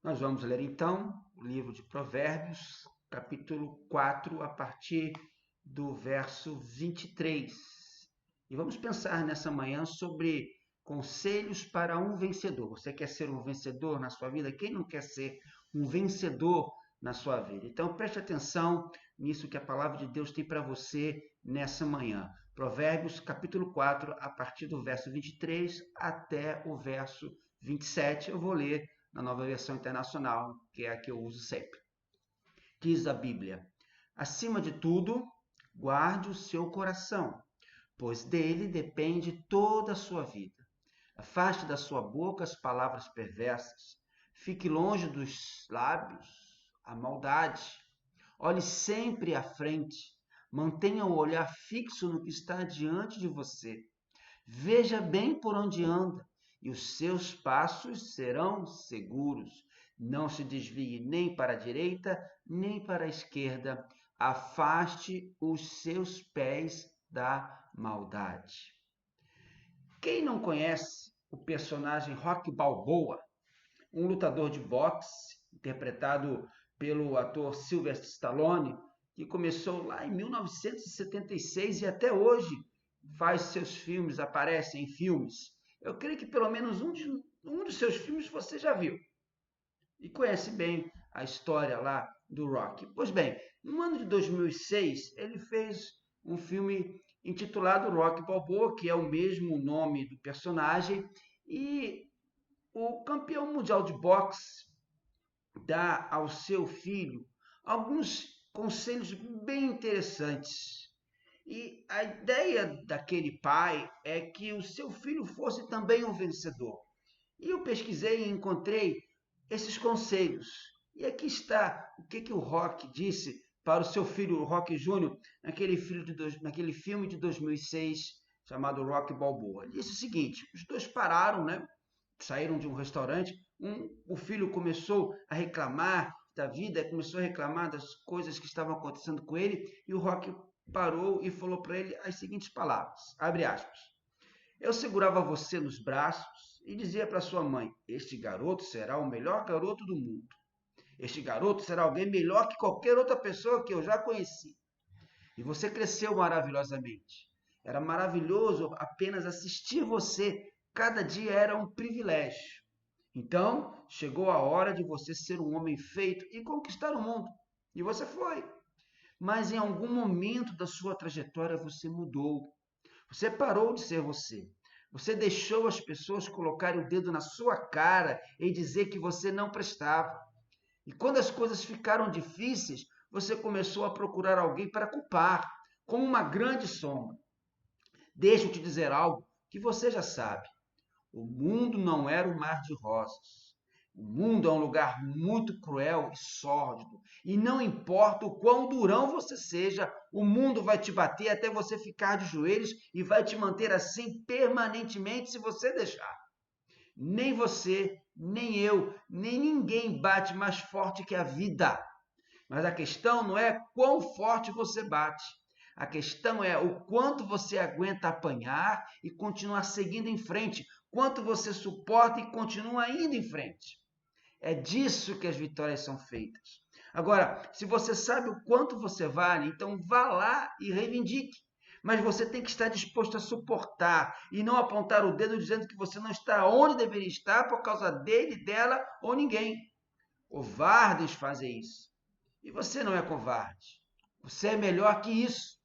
Nós vamos ler então o livro de Provérbios, capítulo 4, a partir do verso 23. E vamos pensar nessa manhã sobre conselhos para um vencedor. Você quer ser um vencedor na sua vida? Quem não quer ser um vencedor na sua vida? Então preste atenção nisso que a palavra de Deus tem para você nessa manhã. Provérbios, capítulo 4, a partir do verso 23 até o verso 27. Eu vou ler na Nova Versão Internacional, que é a que eu uso sempre. Diz a Bíblia: acima de tudo, guarde o seu coração, pois dele depende toda a sua vida. Afaste da sua boca as palavras perversas, fique longe dos lábios a maldade. Olhe sempre à frente, mantenha o olhar fixo no que está diante de você. Veja bem por onde anda, e os seus passos serão seguros. Não se desvie nem para a direita, nem para a esquerda. Afaste os seus pés da maldade. Quem não conhece o personagem Rocky Balboa, um lutador de boxe, interpretado pelo ator Sylvester Stallone, que começou lá em 1976 e até hoje faz seus filmes, aparece em filmes. Eu creio que pelo menos um dos seus filmes você já viu e conhece bem a história lá do Rocky. Pois bem, no ano de 2006, ele fez um filme intitulado Rocky Balboa, que é o mesmo nome do personagem, e o campeão mundial de boxe dá ao seu filho alguns conselhos bem interessantes. E a ideia daquele pai é que o seu filho fosse também um vencedor. E eu pesquisei e encontrei esses conselhos. E aqui está o que o Rock disse para o seu filho, o Rock Júnior, naquele filme de 2006 chamado Rocky Balboa. Ele disse o seguinte: os dois pararam, né? Saíram de um restaurante. O filho começou a reclamar da vida, começou a reclamar das coisas que estavam acontecendo com ele, e o Rock parou e falou para ele as seguintes palavras, abre aspas: eu segurava você nos braços e dizia para sua mãe: este garoto será o melhor garoto do mundo. Este garoto será alguém melhor que qualquer outra pessoa que eu já conheci. E você cresceu maravilhosamente. Era maravilhoso apenas assistir você. Cada dia era um privilégio. Então, chegou a hora de você ser um homem feito e conquistar o mundo. E você foi. Mas em algum momento da sua trajetória você mudou. Você parou de ser você. Você deixou as pessoas colocarem o dedo na sua cara e dizer que você não prestava. E quando as coisas ficaram difíceis, você começou a procurar alguém para culpar, como uma grande sombra. Deixa eu te dizer algo que você já sabe. O mundo não era um mar de rosas. O mundo é um lugar muito cruel e sórdido. E não importa o quão durão você seja, o mundo vai te bater até você ficar de joelhos e vai te manter assim permanentemente se você deixar. Nem você, nem eu, nem ninguém bate mais forte que a vida. Mas a questão não é quão forte você bate. A questão é o quanto você aguenta apanhar e continuar seguindo em frente, quanto você suporta e continua indo em frente. É disso que as vitórias são feitas. Agora, se você sabe o quanto você vale, então vá lá e reivindique. Mas você tem que estar disposto a suportar e não apontar o dedo dizendo que você não está onde deveria estar por causa dele, dela ou ninguém. Covardes fazem isso. E você não é covarde. Você é melhor que isso.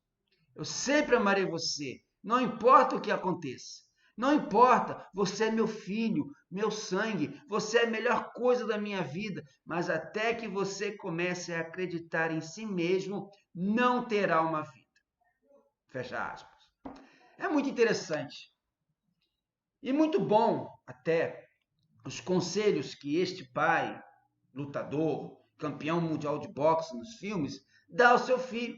Eu sempre amarei você, não importa o que aconteça. Não importa, você é meu filho, meu sangue, você é a melhor coisa da minha vida, mas até que você comece a acreditar em si mesmo, não terá uma vida. Fecha aspas. É muito interessante e muito bom até os conselhos que este pai, lutador, campeão mundial de boxe nos filmes, dá ao seu filho.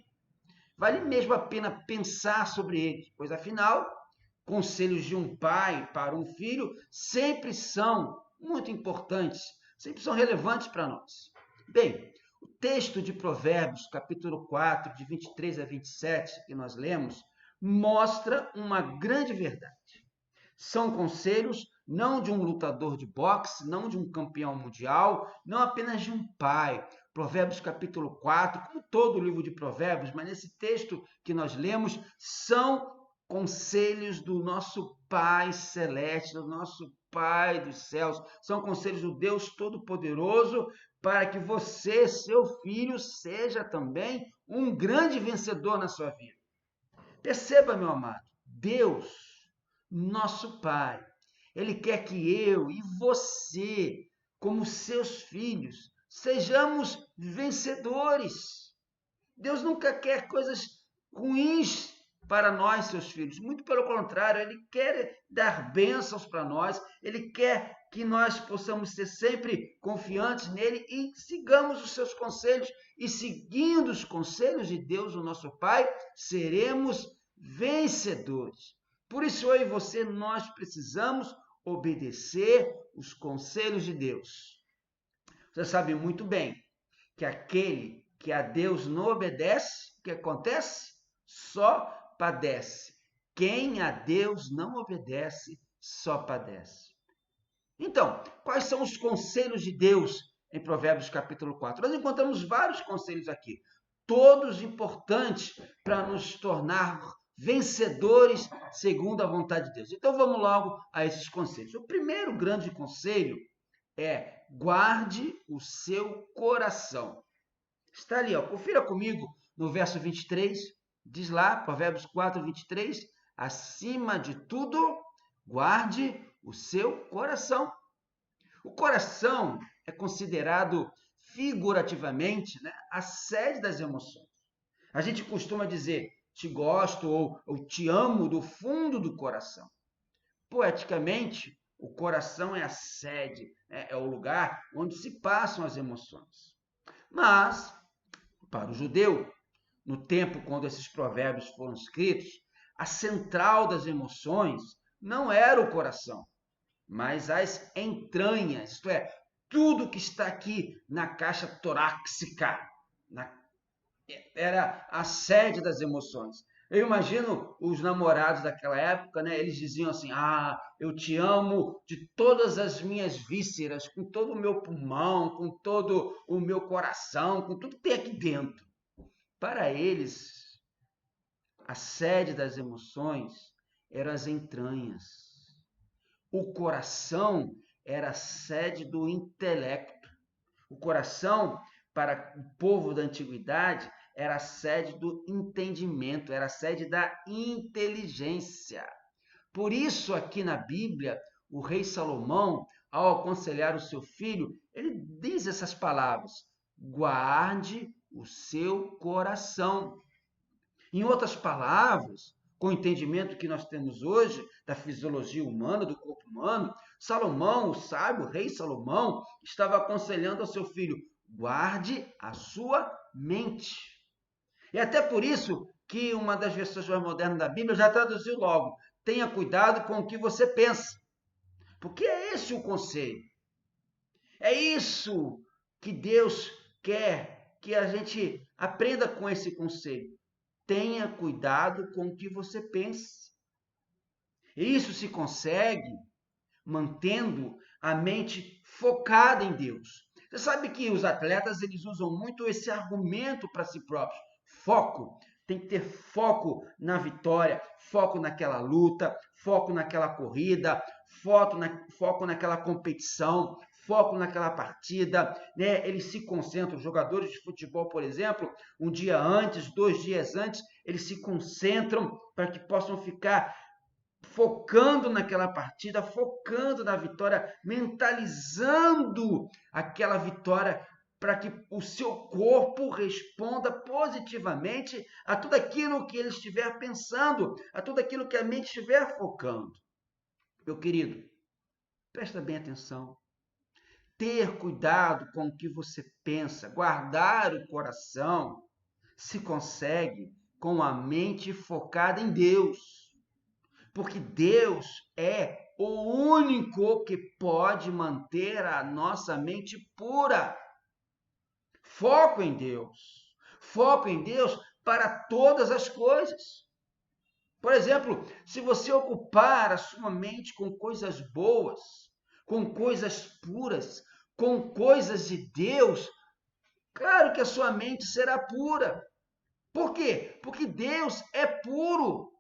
Vale mesmo a pena pensar sobre eles, pois afinal, conselhos de um pai para um filho sempre são muito importantes, sempre são relevantes para nós. Bem, o texto de Provérbios, capítulo 4, de 23 a 27, que nós lemos, mostra uma grande verdade. São conselhos não de um lutador de boxe, não de um campeão mundial, não apenas de um pai. Provérbios capítulo 4, como todo o livro de Provérbios, mas nesse texto que nós lemos, são conselhos do nosso Pai Celeste, do nosso Pai dos céus, são conselhos do Deus Todo-Poderoso para que você, seu filho, seja também um grande vencedor na sua vida. Perceba, meu amado, Deus, nosso Pai, Ele quer que eu e você, como seus filhos, sejamos vencedores. Deus nunca quer coisas ruins para nós, seus filhos. Muito pelo contrário, Ele quer dar bênçãos para nós, Ele quer que nós possamos ser sempre confiantes nele e sigamos os seus conselhos. E seguindo os conselhos de Deus, o nosso Pai, seremos vencedores. Por isso, eu e você, nós precisamos obedecer os conselhos de Deus. Você sabe muito bem que aquele que a Deus não obedece, o que acontece? Só padece. Quem a Deus não obedece, só padece. Então, quais são os conselhos de Deus em Provérbios capítulo 4? Nós encontramos vários conselhos aqui, todos importantes para nos tornar vencedores segundo a vontade de Deus. Então vamos logo a esses conselhos. O primeiro grande conselho é: guarde o seu coração. Está ali, ó, confira comigo no verso 23, diz lá, Provérbios 4, 23, acima de tudo, guarde o seu coração. O coração é considerado figurativamente, né, a sede das emoções. A gente costuma dizer te gosto ou te amo do fundo do coração. Poeticamente, o coração é a sede, né, é o lugar onde se passam as emoções. Mas, para o judeu, no tempo quando esses provérbios foram escritos, a central das emoções não era o coração, mas as entranhas, isto é, tudo que está aqui na caixa torácica, era a sede das emoções. Eu imagino os namorados daquela época, né? Eles diziam assim: ah, eu te amo de todas as minhas vísceras, com todo o meu pulmão, com todo o meu coração, com tudo que tem aqui dentro. Para eles, a sede das emoções eram as entranhas. O coração era a sede do intelecto. O coração, para o povo da antiguidade, era a sede do entendimento, era a sede da inteligência. Por isso, aqui na Bíblia, o rei Salomão, ao aconselhar o seu filho, ele diz essas palavras: guarde o seu coração. Em outras palavras, com o entendimento que nós temos hoje da fisiologia humana, do corpo humano, Salomão, o sábio, o rei Salomão, estava aconselhando ao seu filho: guarde a sua mente. E até por isso que uma das versões mais modernas da Bíblia já traduziu logo: tenha cuidado com o que você pensa. Porque é esse o conselho. É isso que Deus quer que a gente aprenda com esse conselho. Tenha cuidado com o que você pensa. E isso se consegue mantendo a mente focada em Deus. Você sabe que os atletas eles usam muito esse argumento para si próprios. Foco. Tem que ter foco na vitória, foco naquela luta, foco naquela corrida, foco naquela competição, foco naquela partida, né? Eles se concentram, os jogadores de futebol, por exemplo, um dia antes, 2 dias antes, eles se concentram para que possam ficar focando naquela partida, focando na vitória, mentalizando aquela vitória para que o seu corpo responda positivamente a tudo aquilo que ele estiver pensando, a tudo aquilo que a mente estiver focando. Meu querido, presta bem atenção. Ter cuidado com o que você pensa, guardar o coração, se consegue com a mente focada em Deus. Porque Deus é o único que pode manter a nossa mente pura. Foco em Deus. Foco em Deus para todas as coisas. Por exemplo, se você ocupar a sua mente com coisas boas, com coisas puras, com coisas de Deus, claro que a sua mente será pura. Por quê? Porque Deus é puro.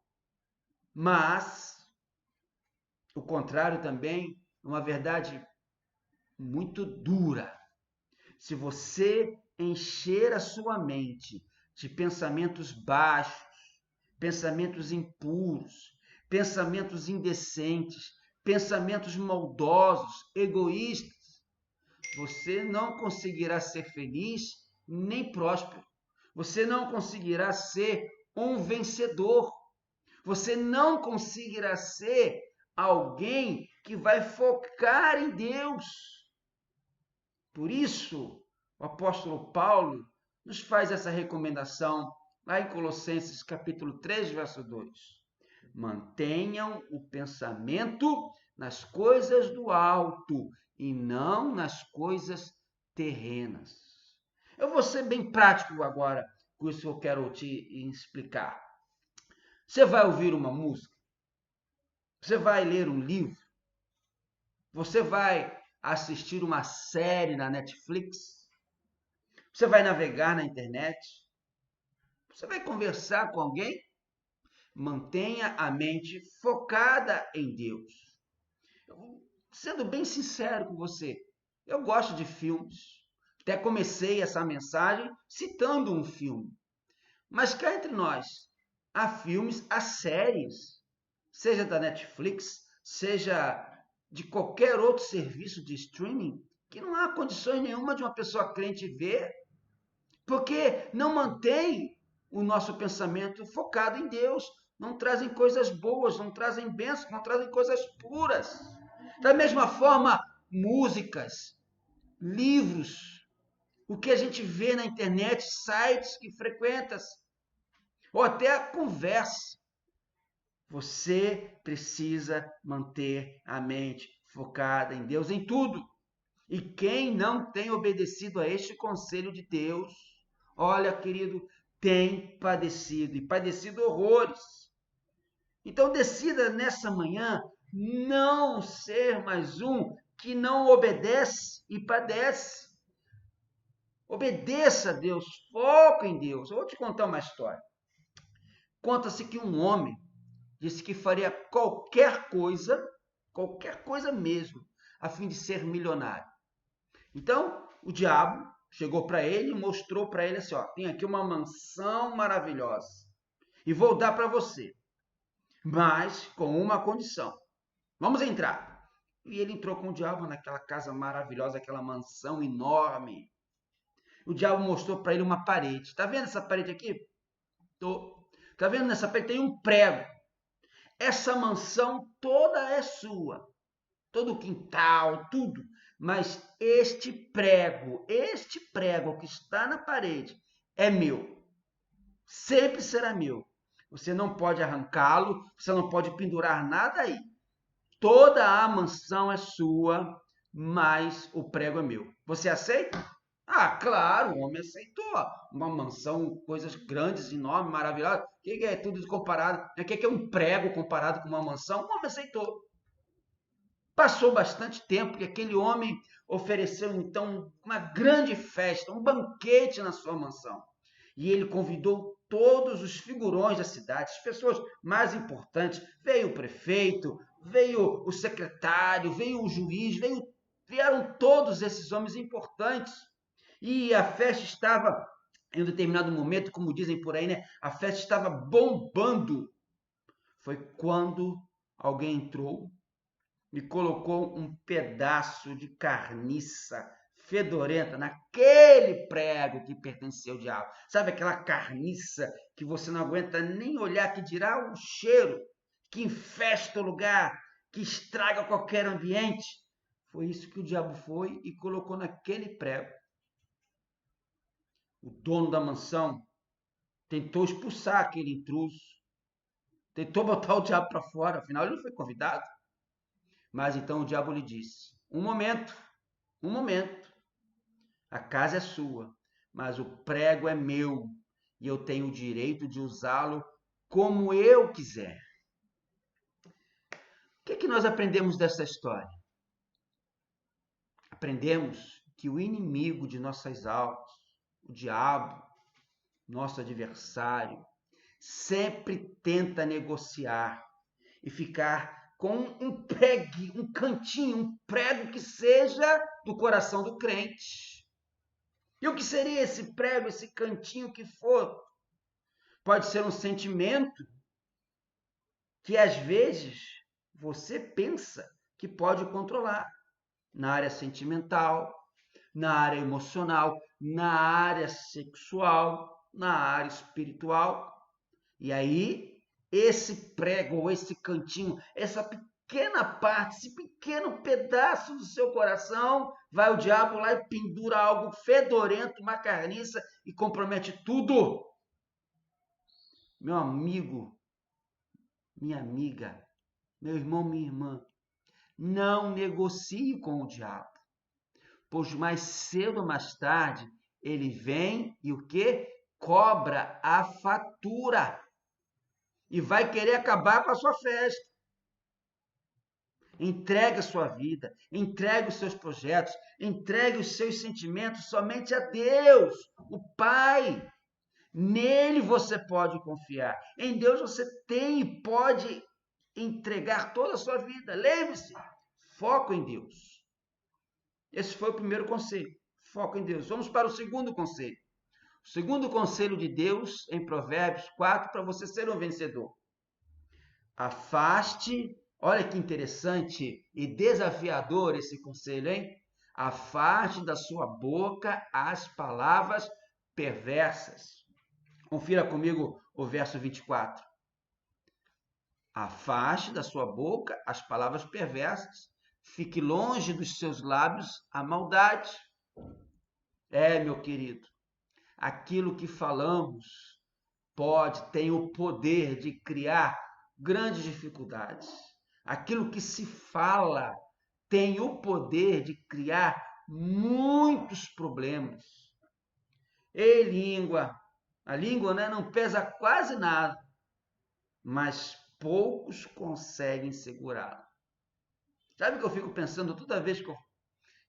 Mas o contrário também é uma verdade muito dura. Se você encher a sua mente de pensamentos baixos, pensamentos impuros, pensamentos indecentes, pensamentos maldosos, egoístas, você não conseguirá ser feliz nem próspero. Você não conseguirá ser um vencedor. Você não conseguirá ser alguém que vai focar em Deus. Por isso, o apóstolo Paulo nos faz essa recomendação lá em Colossenses capítulo 3, verso 2. Mantenham o pensamento nas coisas do alto e não nas coisas terrenas. Eu vou ser bem prático agora com isso que eu quero te explicar. Você vai ouvir uma música? Você vai ler um livro? Você vai assistir uma série na Netflix? Você vai navegar na internet? Você vai conversar com alguém? Mantenha a mente focada em Deus. Sendo bem sincero com você, eu gosto de filmes. Até comecei essa mensagem citando um filme. Mas cá entre nós, há filmes, há séries, seja da Netflix, seja de qualquer outro serviço de streaming, que não há condições nenhuma de uma pessoa crente ver, porque não mantém o nosso pensamento focado em Deus, não trazem coisas boas, não trazem bênçãos, não trazem coisas puras. Da mesma forma, músicas, livros, o que a gente vê na internet, sites que frequentas, ou até a conversa. Você precisa manter a mente focada em Deus em tudo. E quem não tem obedecido a este conselho de Deus, olha, querido, tem padecido e padecido horrores. Então decida nessa manhã não ser mais um que não obedece e padece. Obedeça a Deus, foco em Deus. Eu vou te contar uma história. Conta-se que um homem disse que faria qualquer coisa mesmo, a fim de ser milionário. Então, o diabo chegou para ele e mostrou para ele assim, ó, tem aqui uma mansão maravilhosa e vou dar para você, mas com uma condição. Vamos entrar. E ele entrou com o diabo naquela casa maravilhosa, aquela mansão enorme. O diabo mostrou para ele uma parede. Está vendo essa parede aqui? Tô. Está vendo nessa parede? Tem um prego. Essa mansão toda é sua. Todo o quintal, tudo. Mas este prego que está na parede é meu. Sempre será meu. Você não pode arrancá-lo, você não pode pendurar nada aí. Toda a mansão é sua, mas o prego é meu. Você aceita? Ah, claro, o homem aceitou. Uma mansão, coisas grandes, enormes, maravilhosas. O que é tudo comparado? O que é um prego comparado com uma mansão? O homem aceitou. Passou bastante tempo e aquele homem ofereceu então uma grande festa, um banquete na sua mansão. E ele convidou todos os figurões da cidade, as pessoas mais importantes. Veio o prefeito, veio o secretário, veio o juiz, vieram todos esses homens importantes. E a festa estava, em um determinado momento, como dizem por aí, né? A festa estava bombando. Foi quando alguém entrou e colocou um pedaço de carniça fedorenta naquele prego que pertencia ao diabo. Sabe aquela carniça que você não aguenta nem olhar, que dirá o cheiro, que infesta o lugar, que estraga qualquer ambiente? Foi isso que o diabo foi e colocou naquele prego. O dono da mansão tentou expulsar aquele intruso, tentou botar o diabo para fora, afinal ele não foi convidado. Mas então o diabo lhe disse: um momento, a casa é sua, mas o prego é meu e eu tenho o direito de usá-lo como eu quiser. O que é que nós aprendemos dessa história? Aprendemos que o inimigo de nossas almas, o diabo, nosso adversário, sempre tenta negociar e ficar com um prego, um cantinho, um prego que seja do coração do crente. E o que seria esse prego, esse cantinho que for? Pode ser um sentimento que às vezes você pensa que pode controlar na área sentimental, na área emocional, na área sexual, na área espiritual. E aí, esse prego ou esse cantinho, essa pequena parte, esse pequeno pedaço do seu coração, vai o diabo lá e pendura algo fedorento, uma carniça e compromete tudo. Meu amigo, minha amiga, meu irmão, minha irmã, não negocie com o diabo, pois mais cedo ou mais tarde ele vem e o quê? Cobra a fatura e vai querer acabar com a sua festa. Entregue a sua vida, entregue os seus projetos, entregue os seus sentimentos somente a Deus, o Pai. Nele você pode confiar. Em Deus você tem e pode entregar toda a sua vida. Lembre-se, foco em Deus. Esse foi o primeiro conselho, foco em Deus. Vamos para o segundo conselho. O segundo conselho de Deus em Provérbios 4, para você ser um vencedor. Afaste, olha que interessante e desafiador esse conselho, hein? Afaste da sua boca as palavras perversas. Confira comigo o verso 24. Afaste da sua boca as palavras perversas. Fique longe dos seus lábios a maldade. Meu querido, aquilo que falamos tem o poder de criar grandes dificuldades. Aquilo que se fala tem o poder de criar muitos problemas. Ei, língua, a língua, né, não pesa quase nada, mas poucos conseguem segurá-la. Sabe o que eu fico pensando toda vez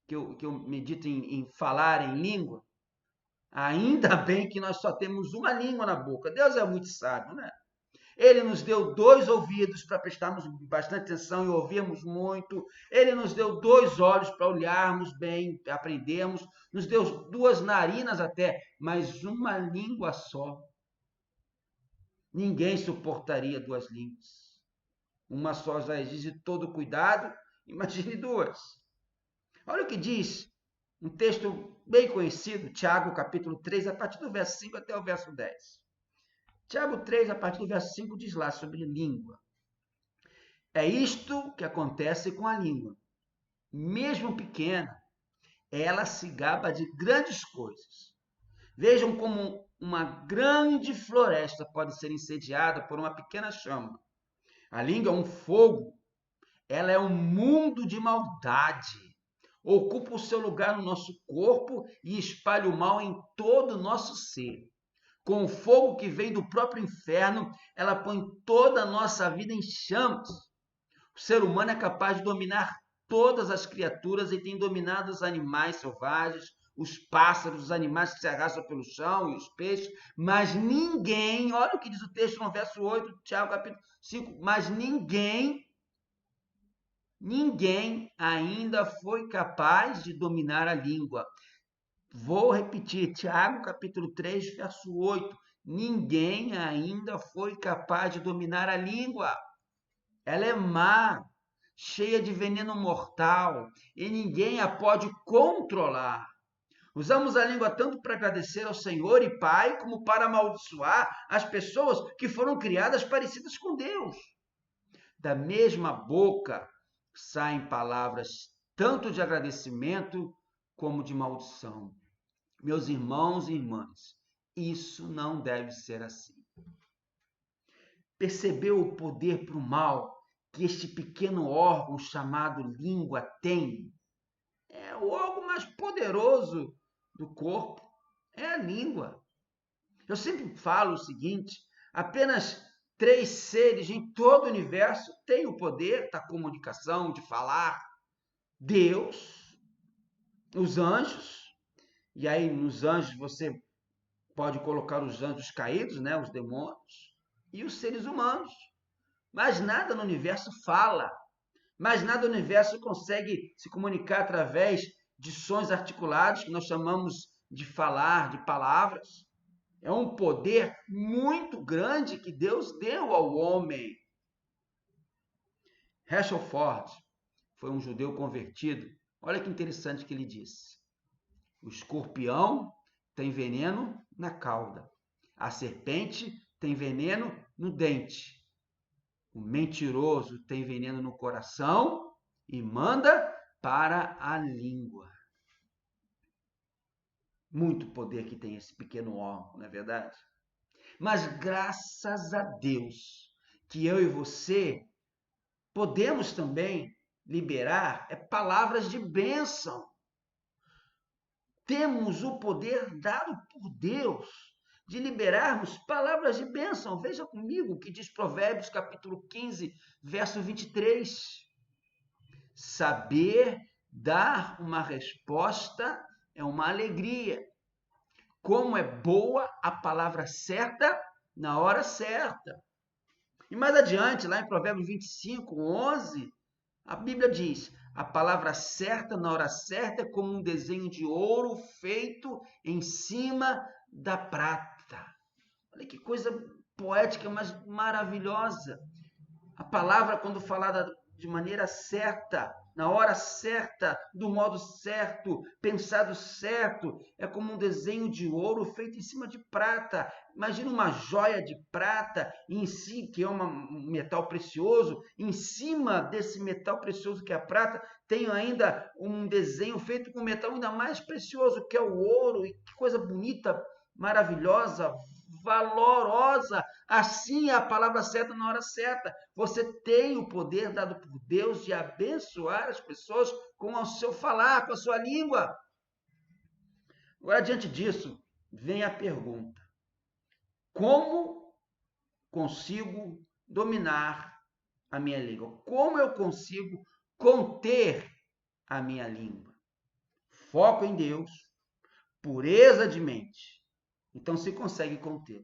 que eu medito em falar em língua? Ainda bem que nós só temos uma língua na boca. Deus é muito sábio, né? Ele nos deu 2 ouvidos para prestarmos bastante atenção e ouvirmos muito. Ele nos deu 2 olhos para olharmos bem, aprendermos. Nos deu 2 narinas até, mas uma língua só. Ninguém suportaria 2 línguas. Uma só já exige todo cuidado, imagine 2. Olha o que diz um texto bem conhecido, Tiago, capítulo 3, a partir do verso 5 até o verso 10. Tiago 3, a partir do verso 5, diz lá sobre língua. É isto que acontece com a língua. Mesmo pequena, ela se gaba de grandes coisas. Vejam como uma grande floresta pode ser incendiada por uma pequena chama. A língua é um fogo, ela é um mundo de maldade. Ocupa o seu lugar no nosso corpo e espalha o mal em todo o nosso ser. Com o fogo que vem do próprio inferno, ela põe toda a nossa vida em chamas. O ser humano é capaz de dominar todas as criaturas e tem dominado os animais selvagens, os pássaros, os animais que se arrastam pelo chão e os peixes, mas ninguém, olha o que diz o texto no verso 8, Tiago capítulo 5, mas ninguém ainda foi capaz de dominar a língua. Vou repetir, Tiago capítulo 3, verso 8. Ninguém ainda foi capaz de dominar a língua. Ela é má, cheia de veneno mortal, e ninguém a pode controlar. Usamos a língua tanto para agradecer ao Senhor e Pai, como para amaldiçoar as pessoas que foram criadas parecidas com Deus. Da mesma boca saem palavras tanto de agradecimento como de maldição. Meus irmãos e irmãs, isso não deve ser assim. Percebeu o poder para o mal que este pequeno órgão chamado língua tem? É o órgão mais poderoso do corpo, é a língua. Eu sempre falo o seguinte, apenas 3 seres em todo o universo têm o poder da comunicação, de falar. Deus, os anjos, e aí nos anjos você pode colocar os anjos caídos, né, os demônios, e os seres humanos. Mas nada no universo fala, mas nada no universo consegue se comunicar através de sons articulados, que nós chamamos de falar, de palavras. É um poder muito grande que Deus deu ao homem. Herschel Ford foi um judeu convertido. Olha que interessante que ele disse. O escorpião tem veneno na cauda. A serpente tem veneno no dente. O mentiroso tem veneno no coração e manda para a língua. Muito poder que tem esse pequeno órgão, não é verdade? Mas graças a Deus que eu e você podemos também liberar palavras de bênção. Temos o poder dado por Deus de liberarmos palavras de bênção. Veja comigo o que diz Provérbios capítulo 15, verso 23. Saber dar uma resposta é uma alegria. Como é boa a palavra certa na hora certa. E mais adiante, lá em Provérbios 25, 11, a Bíblia diz: a palavra certa na hora certa é como um desenho de ouro feito em cima da prata. Olha que coisa poética, mas maravilhosa. A palavra, quando falada de maneira certa, na hora certa, do modo certo, pensado certo, é como um desenho de ouro feito em cima de prata. Imagina uma joia de prata em si, que é um metal precioso, em cima desse metal precioso que é a prata, tem ainda um desenho feito com metal ainda mais precioso, que é o ouro. E que coisa bonita, maravilhosa, valorosa. Assim é a palavra certa na hora certa. Você tem o poder dado por Deus de abençoar as pessoas com o seu falar, com a sua língua. Agora, diante disso, vem a pergunta: como consigo dominar a minha língua? Como eu consigo conter a minha língua? Foco em Deus, pureza de mente. Então se consegue conter.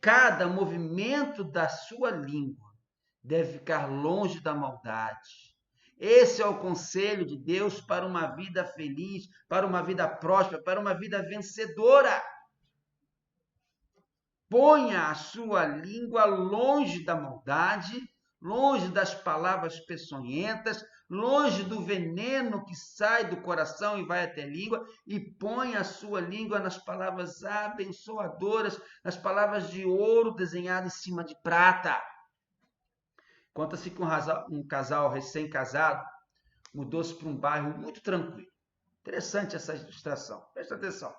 Cada movimento da sua língua deve ficar longe da maldade. Esse é o conselho de Deus para uma vida feliz, para uma vida próspera, para uma vida vencedora. Ponha a sua língua longe da maldade, longe das palavras peçonhentas, longe do veneno que sai do coração e vai até a língua, e ponha a sua língua nas palavras abençoadoras, nas palavras de ouro desenhado em cima de prata. Conta-se que um casal recém-casado mudou-se para um bairro muito tranquilo. Interessante essa ilustração, presta atenção.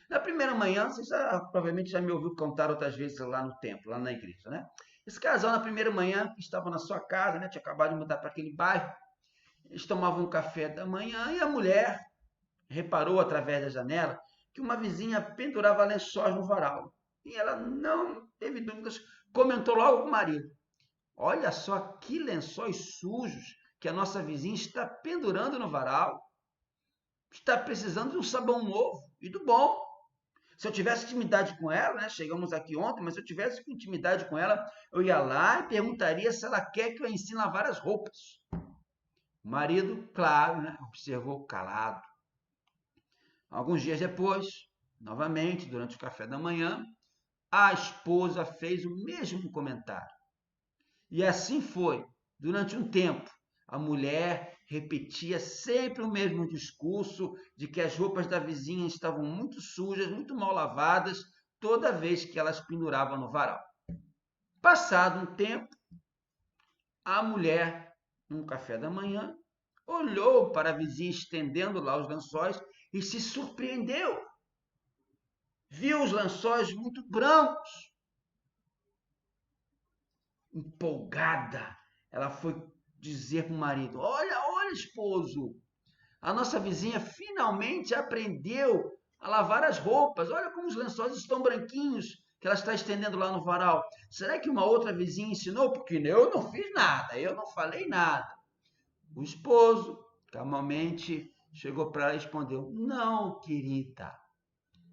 Na primeira manhã, você provavelmente já me ouviu contar outras vezes lá no templo, lá na igreja, né? Esse casal, na primeira manhã, estava na sua casa, né? Tinha acabado de mudar para aquele bairro. Eles tomavam um café da manhã e a mulher reparou, através da janela, que uma vizinha pendurava lençóis no varal. E ela não teve dúvidas, comentou logo com o marido: olha só que lençóis sujos que a nossa vizinha está pendurando no varal. Está precisando de um sabão novo e do bom. Se eu tivesse intimidade com ela, né? Chegamos aqui ontem, mas se eu tivesse intimidade com ela, eu ia lá e perguntaria se ela quer que eu ensine a lavar as roupas. O marido, claro, né? Observou calado. Alguns dias depois, novamente, durante o café da manhã, a esposa fez o mesmo comentário. E assim foi. Durante um tempo, a mulher repetia sempre o mesmo discurso de que as roupas da vizinha estavam muito sujas, muito mal lavadas, toda vez que elas penduravam no varal. Passado um tempo, a mulher, num café da manhã, olhou para a vizinha estendendo lá os lençóis e se surpreendeu. Viu os lençóis muito brancos. Empolgada, ela foi dizer para o marido: olha, esposo, a nossa vizinha finalmente aprendeu a lavar as roupas. Olha como os lençóis estão branquinhos. que ela está estendendo lá no varal? Será que uma outra vizinha ensinou? Porque eu não fiz nada, eu não falei nada. O esposo, calmamente, chegou para ela e respondeu: não, querida,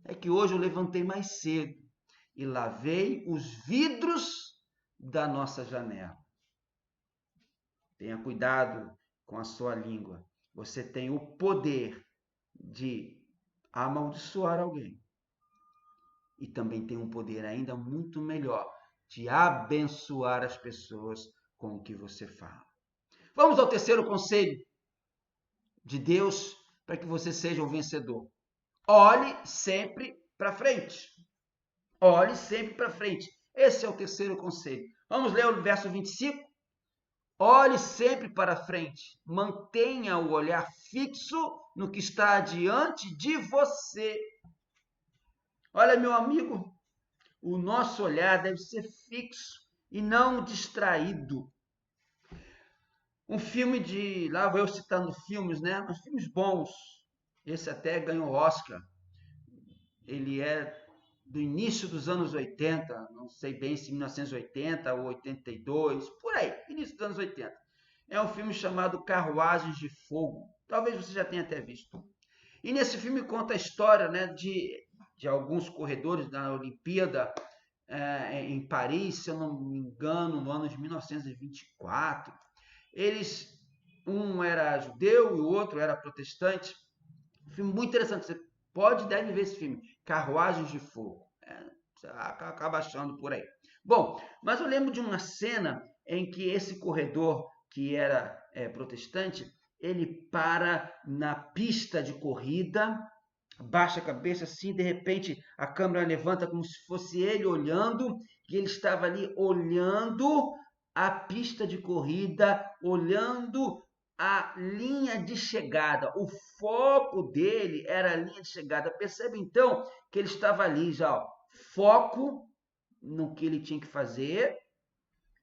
é que hoje eu levantei mais cedo e lavei os vidros da nossa janela. Tenha cuidado com a sua língua. Você tem o poder de amaldiçoar alguém. E também tem um poder ainda muito melhor de abençoar as pessoas com o que você fala. Vamos ao terceiro conselho de Deus para que você seja um vencedor. Olhe sempre para frente. Olhe sempre para frente. Esse é o terceiro conselho. Vamos ler o verso 25? Olhe sempre para frente. Mantenha o olhar fixo no que está diante de você. Olha, meu amigo, o nosso olhar deve ser fixo e não distraído. Um filme de... Lá vou eu citando filmes, né? Mas filmes bons. Esse até ganhou Oscar. Ele é do início dos anos 80, não sei bem se 1980 ou 82, por aí, início dos anos 80. É um filme chamado Carruagens de Fogo. Talvez você já tenha até visto. E nesse filme conta a história, né, de alguns corredores da Olimpíada em Paris, se eu não me engano, no ano de 1924. Um era judeu e o outro era protestante. Um filme muito interessante. Você deve ver esse filme, Carruagens de Fogo. Você acaba achando por aí. Bom, mas eu lembro de uma cena em que esse corredor, que era protestante, ele para na pista de corrida, baixa a cabeça assim, de repente a câmera levanta como se fosse ele olhando, e ele estava ali olhando a pista de corrida, olhando a linha de chegada. O foco dele era a linha de chegada. Percebe então que ele estava ali já, ó, foco no que ele tinha que fazer,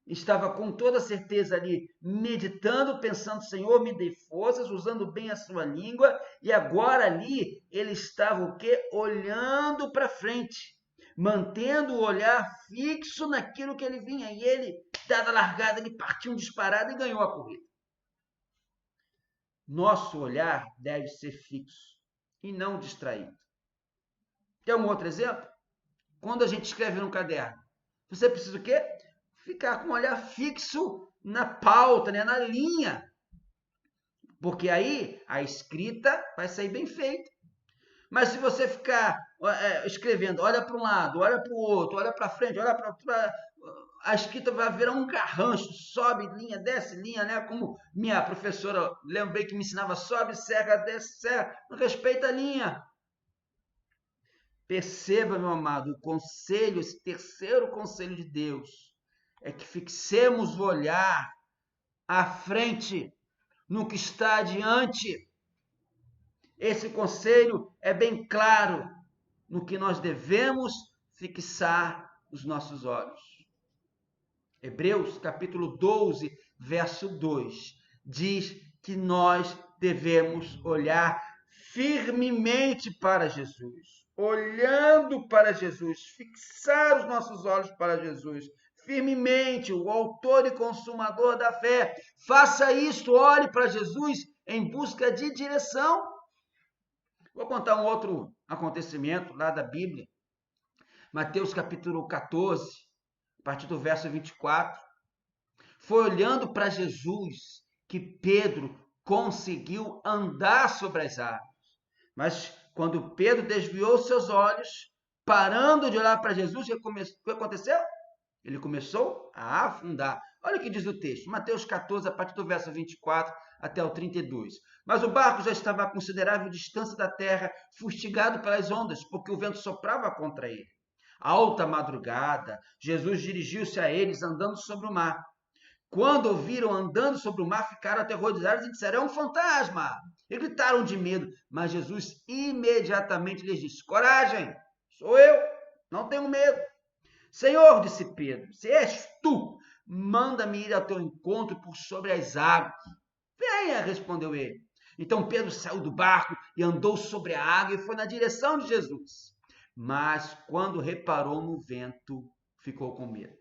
estava com toda certeza ali meditando, pensando: Senhor, me dê forças, usando bem a sua língua, e agora ali ele estava o quê? Olhando para frente, mantendo o olhar fixo naquilo que ele vinha, e ele, dada a largada, ele partiu disparado e ganhou a corrida. Nosso olhar deve ser fixo e não distraído. Quer um outro exemplo? Quando a gente escreve no caderno, você precisa o quê? Ficar com o olhar fixo na pauta, né? Na linha. Porque aí a escrita vai sair bem feita. Mas se você ficar escrevendo, olha para um lado, olha para o outro, olha para frente, olha para... A escrita vai virar um garrancho, sobe linha, desce linha, né? Como minha professora, lembrei que me ensinava, sobe, serra, desce, serra, não respeita a linha. Perceba, meu amado, o conselho, esse terceiro conselho de Deus, é que fixemos o olhar à frente, no que está adiante. Esse conselho é bem claro no que nós devemos fixar os nossos olhos. Hebreus capítulo 12, verso 2, diz que nós devemos olhar firmemente para Jesus, olhando para Jesus, fixar os nossos olhos para Jesus, firmemente, o autor e consumador da fé. Faça isso, olhe para Jesus em busca de direção. Vou contar um outro acontecimento lá da Bíblia, Mateus capítulo 14, a partir do verso 24. Foi olhando para Jesus que Pedro conseguiu andar sobre as águas. Mas quando Pedro desviou seus olhos, parando de olhar para Jesus, o que aconteceu? Ele começou a afundar. Olha o que diz o texto, Mateus 14, a partir do verso 24 até o 32. Mas o barco já estava a considerável distância da terra, fustigado pelas ondas, porque o vento soprava contra ele. À alta madrugada, Jesus dirigiu-se a eles andando sobre o mar. Quando ouviram andando sobre o mar, ficaram aterrorizados e disseram: é um fantasma! E gritaram de medo. Mas Jesus imediatamente lhes disse: coragem, sou eu, não tenho medo. Senhor, disse Pedro, se és tu, manda-me ir ao teu encontro por sobre as águas. Venha, respondeu ele. Então Pedro saiu do barco e andou sobre a água e foi na direção de Jesus. mas quando reparou no vento, ficou com medo.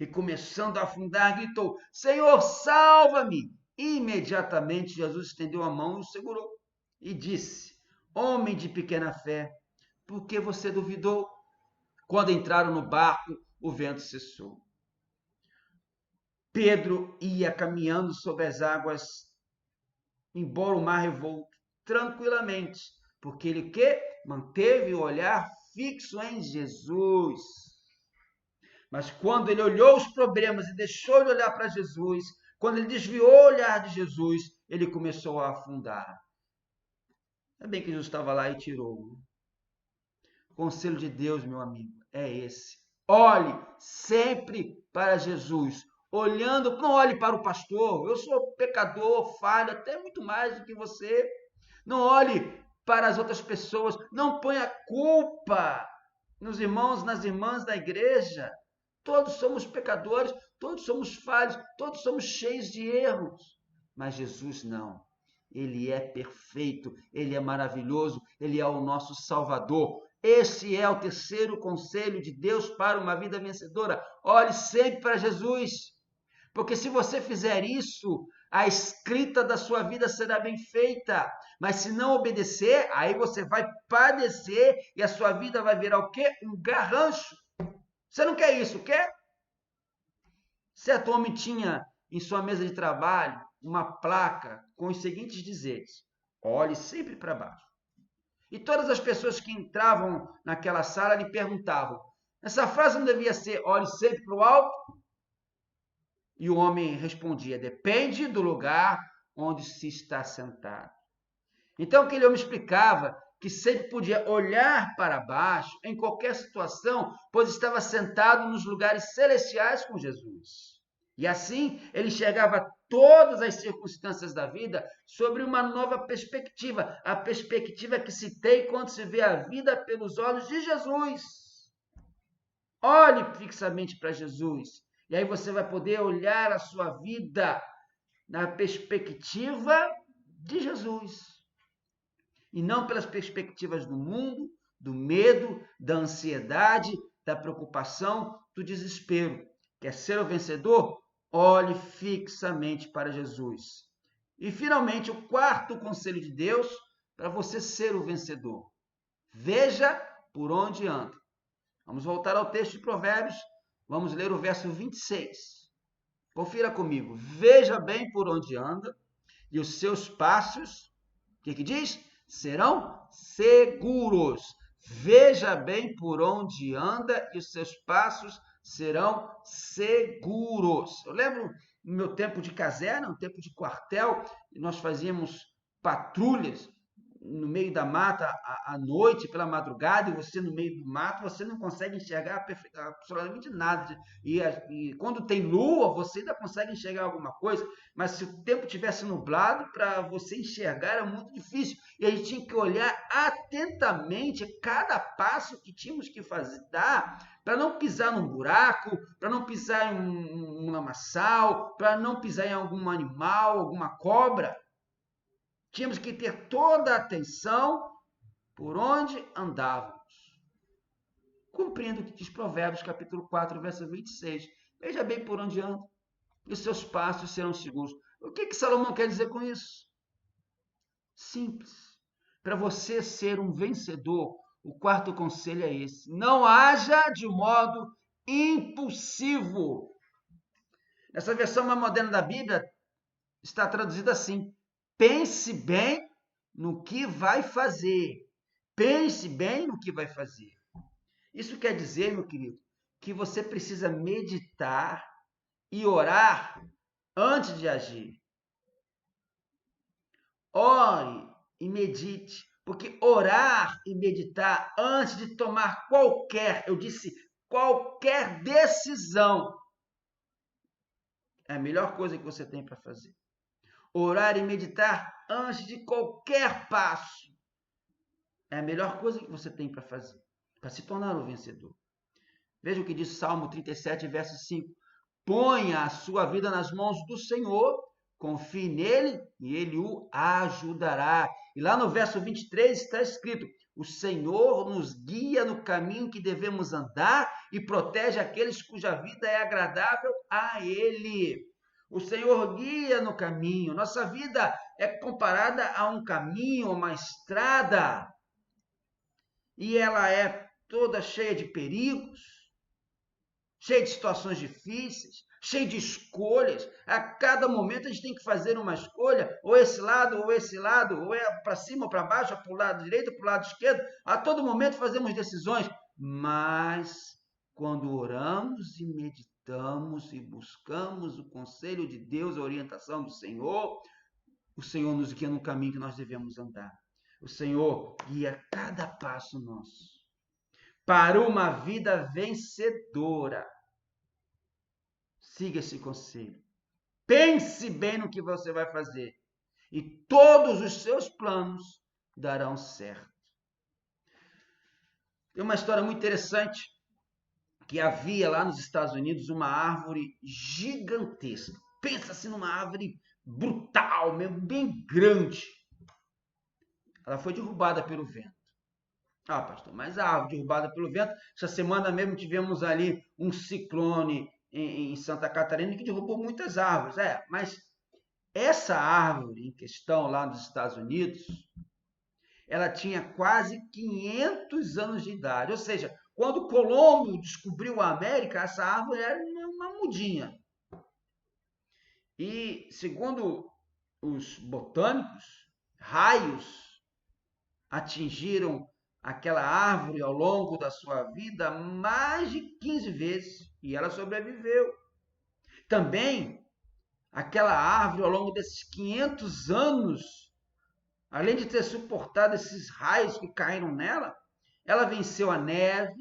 E começando a afundar, gritou: Senhor, salva-me! Imediatamente Jesus estendeu a mão e o segurou e disse: Homem de pequena fé, por que você duvidou? Quando entraram no barco, o vento cessou. Pedro ia caminhando sobre as águas, embora o mar revolto, tranquilamente, porque ele manteve o olhar fixo em Jesus. Mas quando ele olhou os problemas e deixou de olhar para Jesus, quando ele desviou o olhar de Jesus, ele começou a afundar. É bem que Jesus estava lá e tirou. O conselho de Deus, meu amigo, é esse. Olhe sempre para Jesus. Olhando, não olhe para o pastor. Eu sou pecador, falho, até muito mais do que você. Não olhe para as outras pessoas. Não ponha culpa nos irmãos, nas irmãs da igreja. Todos somos pecadores, todos somos falhos, todos somos cheios de erros. Mas Jesus não. Ele é perfeito, ele é maravilhoso, ele é o nosso Salvador. Esse é o terceiro conselho de Deus para uma vida vencedora. Olhe sempre para Jesus, porque se você fizer isso, a escrita da sua vida será bem feita. Mas se não obedecer, aí você vai padecer e a sua vida vai virar o quê? Um garrancho. Você não quer isso, quer? Certo homem tinha em sua mesa de trabalho uma placa com os seguintes dizeres: olhe sempre para baixo. E todas as pessoas que entravam naquela sala lhe perguntavam: essa frase não devia ser olhe sempre para o alto? E o homem respondia: depende do lugar onde se está sentado. Então aquele homem explicava que sempre podia olhar para baixo em qualquer situação, pois estava sentado nos lugares celestiais com Jesus. E assim ele enxergava todas as circunstâncias da vida sobre uma nova perspectiva, a perspectiva que se tem quando se vê a vida pelos olhos de Jesus. Olhe fixamente para Jesus, e aí você vai poder olhar a sua vida na perspectiva de Jesus. E não pelas perspectivas do mundo, do medo, da ansiedade, da preocupação, do desespero. Quer ser o vencedor? Olhe fixamente para Jesus. E, finalmente, o quarto conselho de Deus para você ser o vencedor. Veja por onde anda. Vamos voltar ao texto de Provérbios. Vamos ler o verso 26. Confira comigo. Veja bem por onde anda e os seus passos, o que diz? Serão seguros. Veja bem por onde anda e os seus passos serão seguros. Eu lembro no meu tempo de caserna, no tempo de quartel, nós fazíamos patrulhas no meio da mata à noite, pela madrugada, e você no meio do mato, você não consegue enxergar absolutamente nada. E quando tem lua, você ainda consegue enxergar alguma coisa, mas se o tempo tivesse nublado, para você enxergar era muito difícil. E a gente tinha que olhar atentamente cada passo que tínhamos que dar, para não pisar num buraco, para não pisar em um lamaçal, para não pisar em algum animal, alguma cobra. Tínhamos que ter toda a atenção por onde andávamos. Cumprindo o que diz Provérbios, capítulo 4, verso 26. Veja bem por onde anda, e os seus passos serão seguros. O que Salomão quer dizer com isso? Simples. Para você ser um vencedor, o quarto conselho é esse: não haja de modo impulsivo. Nessa versão mais moderna da Bíblia, está traduzida assim: pense bem no que vai fazer. Pense bem no que vai fazer. Isso quer dizer, meu querido, que você precisa meditar e orar antes de agir. Ore e medite, porque orar e meditar antes de tomar qualquer decisão, é a melhor coisa que você tem para fazer. Orar e meditar antes de qualquer passo é a melhor coisa que você tem para fazer, para se tornar o vencedor. Veja o que diz Salmo 37, verso 5. Ponha a sua vida nas mãos do Senhor, confie nele e ele o ajudará. E lá no verso 23 está escrito: o Senhor nos guia no caminho que devemos andar e protege aqueles cuja vida é agradável a Ele. O Senhor guia no caminho. Nossa vida é comparada a um caminho, uma estrada. E ela é toda cheia de perigos, cheia de situações difíceis, cheia de escolhas. A cada momento a gente tem que fazer uma escolha, ou esse lado, ou é para cima ou para baixo, ou para o lado direito, ou para o lado esquerdo. A todo momento fazemos decisões, mas quando oramos e meditamos e buscamos o conselho de Deus, a orientação do Senhor, o Senhor nos guia no caminho que nós devemos andar. O Senhor guia cada passo nosso para uma vida vencedora. Siga esse conselho. Pense bem no que você vai fazer e todos os seus planos darão certo. Tem uma história muito interessante que havia lá nos Estados Unidos uma árvore gigantesca. Pensa-se numa árvore brutal, mesmo, bem grande. Ela foi derrubada pelo vento. Ah, pastor, mas a árvore derrubada pelo vento, essa semana mesmo tivemos ali um ciclone em Santa Catarina que derrubou muitas árvores. Mas essa árvore em questão lá nos Estados Unidos, ela tinha quase 500 anos de idade. Ou seja, quando Colombo descobriu a América, essa árvore era uma mudinha. E, segundo os botânicos, raios atingiram aquela árvore ao longo da sua vida mais de 15 vezes e ela sobreviveu. Também, aquela árvore ao longo desses 500 anos, além de ter suportado esses raios que caíram nela, ela venceu a neve,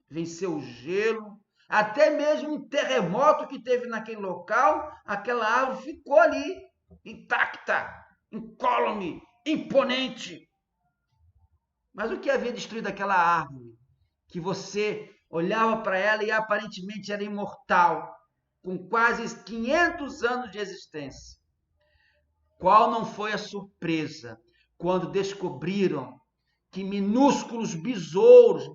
venceu o gelo, até mesmo um terremoto que teve naquele local, aquela árvore ficou ali, intacta, incólume, imponente. Mas o que havia destruído aquela árvore? Que você olhava para ela e aparentemente era imortal, com quase 500 anos de existência. Qual não foi a surpresa quando descobriram que minúsculos besouros,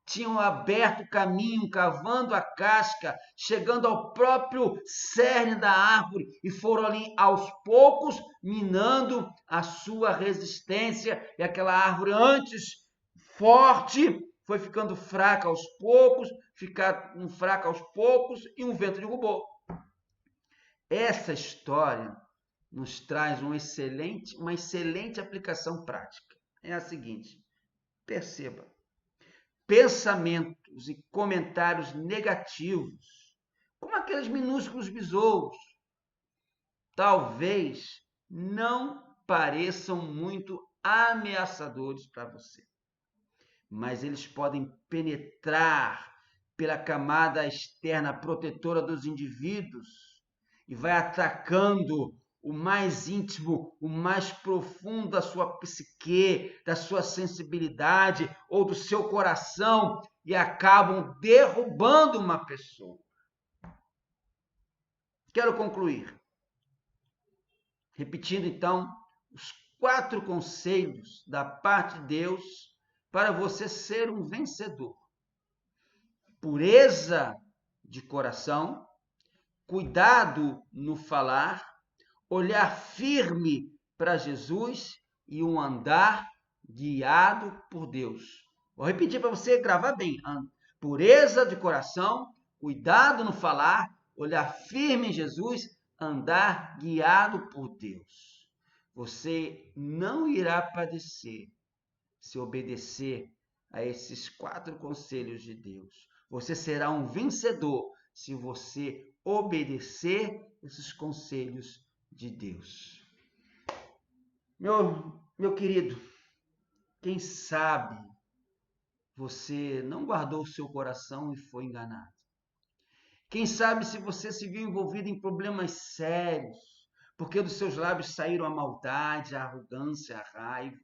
tinham aberto caminho, cavando a casca, chegando ao próprio cerne da árvore e foram ali aos poucos minando a sua resistência. E aquela árvore antes forte foi ficando fraca aos poucos, e um vento derrubou. Essa história nos traz uma excelente aplicação prática. É a seguinte: perceba, pensamentos e comentários negativos, como aqueles minúsculos besouros, talvez não pareçam muito ameaçadores para você, mas eles podem penetrar pela camada externa protetora dos indivíduos e vai atacando o mais íntimo, o mais profundo da sua psique, da sua sensibilidade ou do seu coração e acabam derrubando uma pessoa. Quero concluir, repetindo então os 4 conselhos da parte de Deus para você ser um vencedor. Pureza de coração, cuidado no falar, olhar firme para Jesus e um andar guiado por Deus. Vou repetir para você gravar bem. Pureza de coração, cuidado no falar, olhar firme em Jesus, andar guiado por Deus. Você não irá padecer se obedecer a esses 4 conselhos de Deus. Você será um vencedor se você obedecer esses conselhos de Deus. Meu querido, quem sabe você não guardou o seu coração e foi enganado. Quem sabe se você se viu envolvido em problemas sérios, porque dos seus lábios saíram a maldade, a arrogância, a raiva.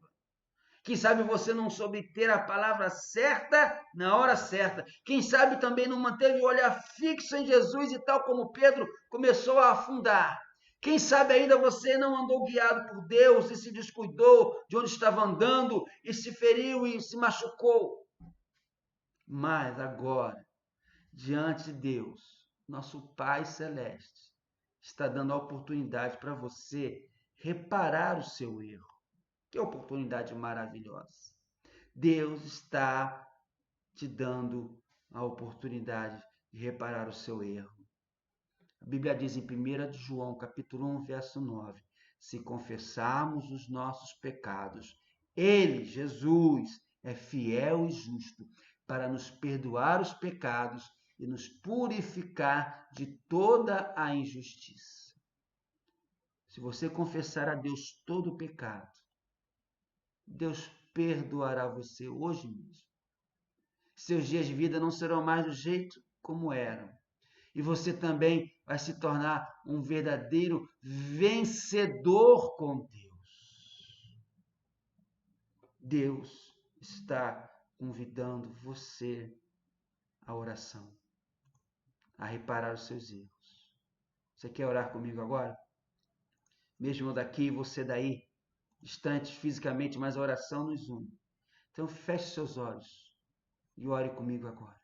Quem sabe você não soube ter a palavra certa na hora certa. Quem sabe também não manteve o olhar fixo em Jesus e tal como Pedro começou a afundar. Quem sabe ainda você não andou guiado por Deus e se descuidou de onde estava andando e se feriu e se machucou. Mas agora, diante de Deus, nosso Pai Celeste, está dando a oportunidade para você reparar o seu erro. Que oportunidade maravilhosa. Deus está te dando a oportunidade de reparar o seu erro. A Bíblia diz em 1 João, capítulo 1, verso 9, se confessarmos os nossos pecados, Ele, Jesus, é fiel e justo para nos perdoar os pecados e nos purificar de toda a injustiça. Se você confessar a Deus todo o pecado, Deus perdoará você hoje mesmo. Seus dias de vida não serão mais do jeito como eram. E você também vai se tornar um verdadeiro vencedor com Deus. Deus está convidando você à oração, a reparar os seus erros. Você quer orar comigo agora? Mesmo eu daqui, você daí, distantes fisicamente, mas a oração nos une. Então feche seus olhos e ore comigo agora.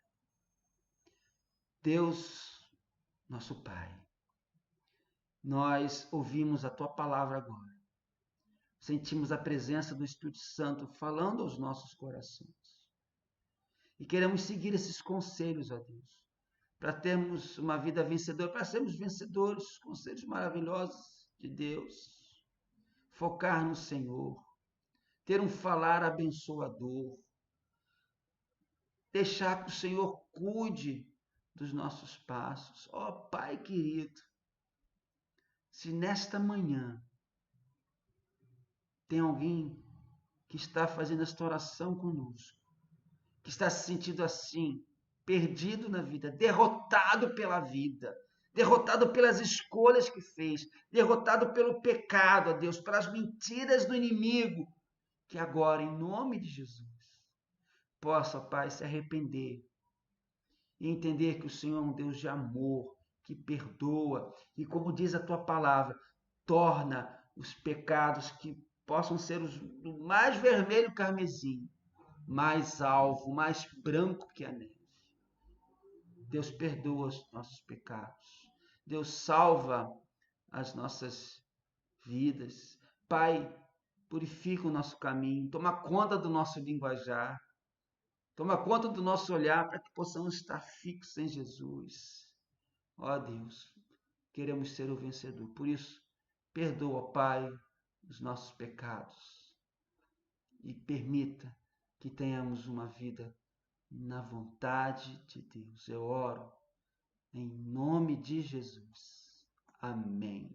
Deus, nosso Pai, nós ouvimos a Tua palavra agora. Sentimos a presença do Espírito Santo falando aos nossos corações. E queremos seguir esses conselhos, ó Deus, para termos uma vida vencedora, para sermos vencedores, conselhos maravilhosos de Deus. Focar no Senhor, ter um falar abençoador, deixar que o Senhor cuide dos nossos passos. Ó Pai querido, se nesta manhã tem alguém que está fazendo esta oração conosco, que está se sentindo assim, perdido na vida, derrotado pela vida, derrotado pelas escolhas que fez, derrotado pelo pecado, ó Deus, pelas mentiras do inimigo, que agora, em nome de Jesus, possa, Pai, se arrepender e entender que o Senhor é um Deus de amor, que perdoa e, como diz a tua palavra, torna os pecados que possam ser do mais vermelho carmesim, mais alvo, mais branco que a neve. Deus perdoa os nossos pecados. Deus salva as nossas vidas. Pai, purifica o nosso caminho, toma conta do nosso linguajar, toma conta do nosso olhar para que possamos estar fixos em Jesus. Ó Deus, queremos ser o vencedor. Por isso, perdoa, Pai, os nossos pecados e permita que tenhamos uma vida na vontade de Deus. Eu oro em nome de Jesus. Amém.